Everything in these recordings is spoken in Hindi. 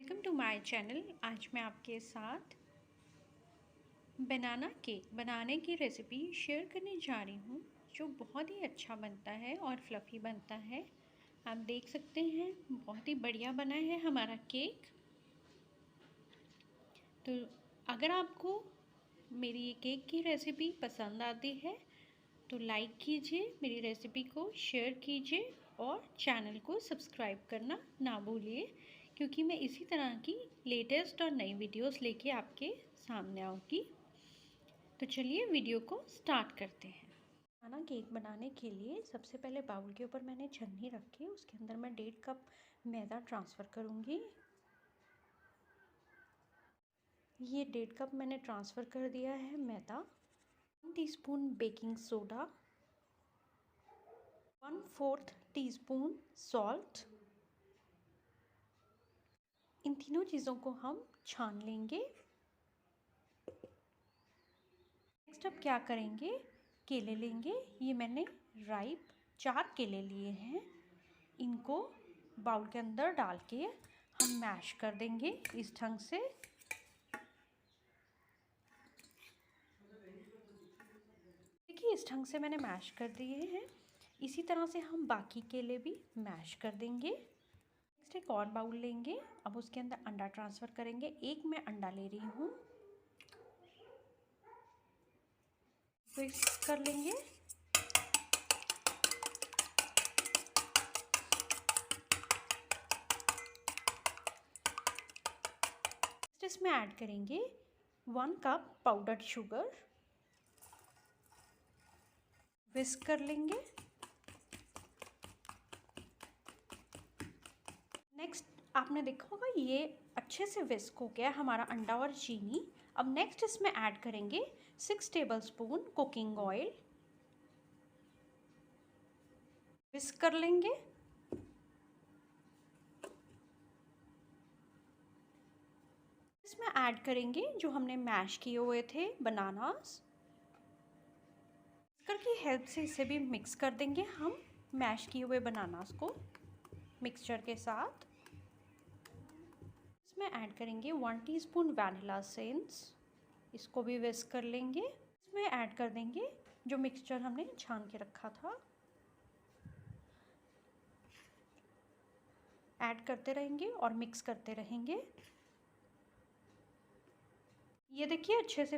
Welcome to my channel. आज मैं आपके साथ बनाना केक बनाने की रेसिपी शेयर करने जा रही हूँ, जो बहुत ही अच्छा बनता है और फ्लफ़ी बनता है। आप देख सकते हैं बहुत ही बढ़िया बना है हमारा केक। तो अगर आपको मेरी ये केक की रेसिपी पसंद आती है तो लाइक कीजिए, मेरी रेसिपी को शेयर कीजिए और चैनल को सब्सक्राइब करना ना भूलिए, क्योंकि मैं इसी तरह की लेटेस्ट और नई वीडियोस लेके आपके सामने आऊँगी। तो चलिए वीडियो को स्टार्ट करते हैं। खाना केक बनाने के लिए सबसे पहले बाउल के ऊपर मैंने छन्नी रखी, उसके अंदर मैं 1.5 कप मैदा ट्रांसफ़र करूँगी। ये 1.5 कप मैंने ट्रांसफ़र कर दिया है मैदा। 1 teaspoon baking soda, 1/4 teaspoon salt. इन तीनों चीज़ों को हम छान लेंगे। नेक्स्ट अब क्या करेंगे, केले लेंगे। ये मैंने राइप 4 केले लिए हैं। इनको बाउल के अंदर डाल के हम मैश कर देंगे इस ढंग से। देखिए इस ढंग से मैंने मैश कर दिए हैं। इसी तरह से हम बाकी केले भी मैश कर देंगे। नेक्स्ट एक और बाउल लेंगे। अब उसके अंदर अंडा ट्रांसफ़र करेंगे। एक मैं अंडा ले रही हूँ, मिक्स कर लेंगे। इसमें ऐड करेंगे 1 कप पाउडर्ड शुगर, विस्क कर लेंगे। नेक्स्ट आपने देखा होगा ये अच्छे से विस्क हो गया हमारा अंडा और चीनी। अब नेक्स्ट इसमें ऐड करेंगे 6 टेबलस्पून कुकिंग ऑयल, विस्क कर लेंगे। इसमें ऐड करेंगे जो हमने मैश किए हुए थे बनानास। विस्कर की हेल्प से इसे भी मिक्स कर देंगे हम मैश किए हुए बनानास को मिक्सचर के साथ। इसमें ऐड करेंगे 1 टीस्पून वैनिला एसेंस, इसको भी विस्क कर लेंगे। इसमें ऐड कर देंगे जो मिक्सचर हमने छान के रखा था, ऐड करते रहेंगे और मिक्स करते रहेंगे। ये देखिए अच्छे से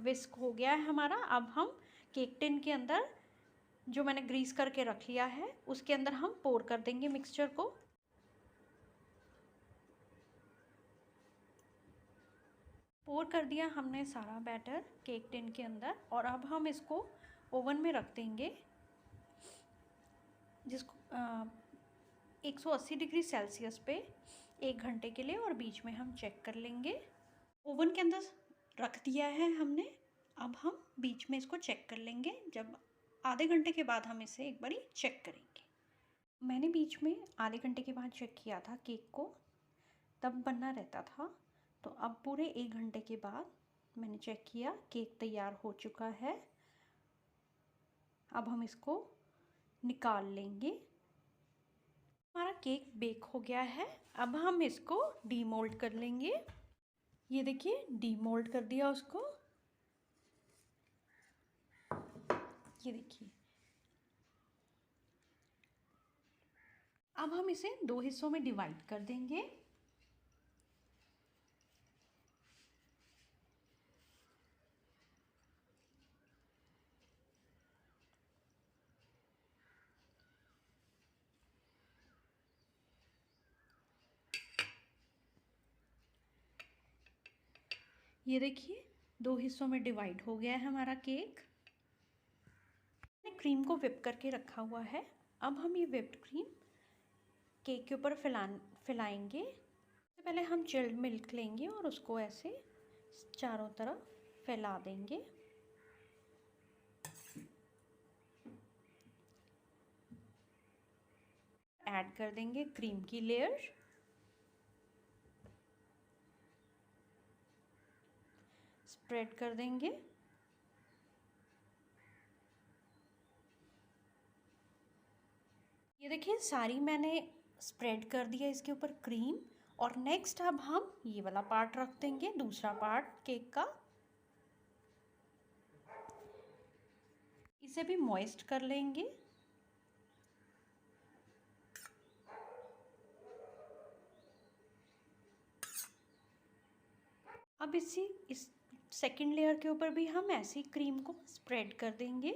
विस्क हो गया है हमारा। अब हम केक टिन के अंदर जो मैंने ग्रीस करके रख लिया है उसके अंदर हम पोर कर देंगे मिक्सचर को। पोर कर दिया हमने सारा बैटर केक टिन के अंदर, और अब हम इसको ओवन में रख देंगे, जिसको 180 डिग्री सेल्सियस पे 1 घंटे के लिए, और बीच में हम चेक कर लेंगे। ओवन के अंदर रख दिया है हमने। अब हम बीच में इसको चेक कर लेंगे, जब आधे घंटे के बाद हम इसे एक बारी चेक करेंगे। मैंने बीच में आधे घंटे के बाद चेक किया था केक को, तब बनना रहता था। तो अब पूरे 1 घंटे के बाद मैंने चेक किया, केक तैयार हो चुका है। अब हम इसको निकाल लेंगे। हमारा केक बेक हो गया है। अब हम इसको डीमोल्ड कर लेंगे। ये देखिए डीमोल्ड कर दिया उसको। ये देखिए अब हम इसे 2 हिस्सों में डिवाइड कर देंगे। ये देखिए 2 हिस्सों में डिवाइड हो गया है हमारा केक। मैंने क्रीम को व्हिप करके रखा हुआ है। अब हम ये व्हिप्ड क्रीम केक के ऊपर फैलाएंगे। सबसे पहले हम चिल्ड मिल्क लेंगे और उसको ऐसे चारों तरफ फैला देंगे। ऐड कर देंगे क्रीम की लेयर, स्प्रेड कर देंगे। ये देखिए सारी मैंने स्प्रेड कर दिया इसके ऊपर क्रीम, और नेक्स्ट अब हम ये वाला पार्ट रख देंगे, दूसरा पार्ट केक का। इसे भी मॉइस्ट कर लेंगे। अब इस सेकंड लेयर के ऊपर भी हम ऐसी क्रीम को स्प्रेड कर देंगे।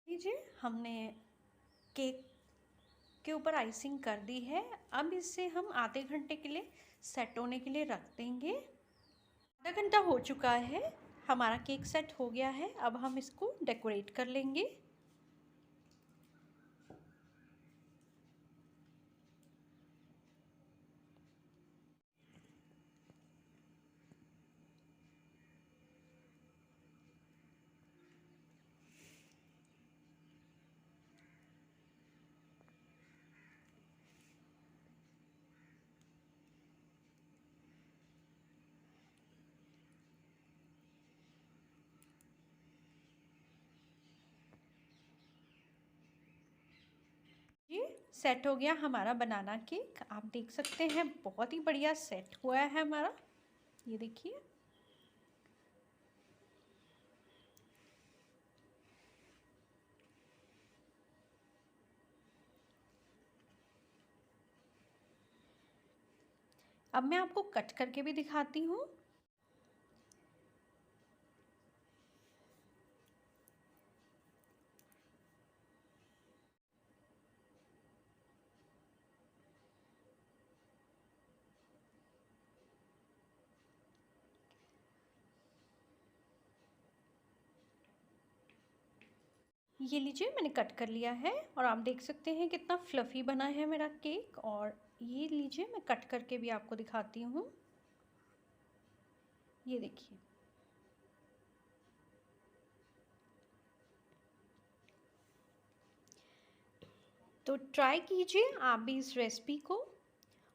लीजिए, हमने केक के ऊपर आइसिंग कर दी है। अब इसे हम आधे घंटे के लिए सेट होने के लिए रख देंगे। आधा घंटा हो चुका है, हमारा केक सेट हो गया है। अब हम इसको डेकोरेट कर लेंगे। ये सेट हो गया हमारा बनाना केक। आप देख सकते हैं बहुत ही बढ़िया सेट हुआ है हमारा। ये देखिए। अब मैं आपको कट करके भी दिखाती हूँ। ये लीजिए, मैंने कट कर लिया है और आप देख सकते हैं कितना फ्लफ़ी बना है मेरा केक। और ये लीजिए, मैं कट करके भी आपको दिखाती हूँ। ये देखिए। तो ट्राई कीजिए आप भी इस रेसिपी को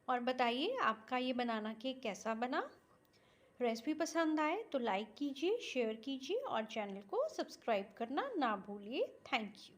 और बताइए आपका ये बनाना केक कैसा बना। रेसिपी पसंद आए तो लाइक कीजिए, शेयर कीजिए और चैनल को सब्सक्राइब करना ना भूलिए। Thank you.